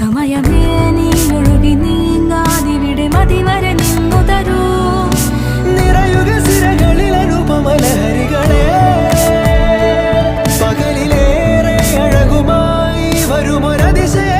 സമയമേ നീ ഒഴുകി നീങ്ങാതിവിടെ മതിവരെ നിന്നു തരൂ. നിറയുക സിരകളിൽ അനുപമലഹരികളെ, പകലിലേറെ അഴകുമായി വരുമൊരതിശയ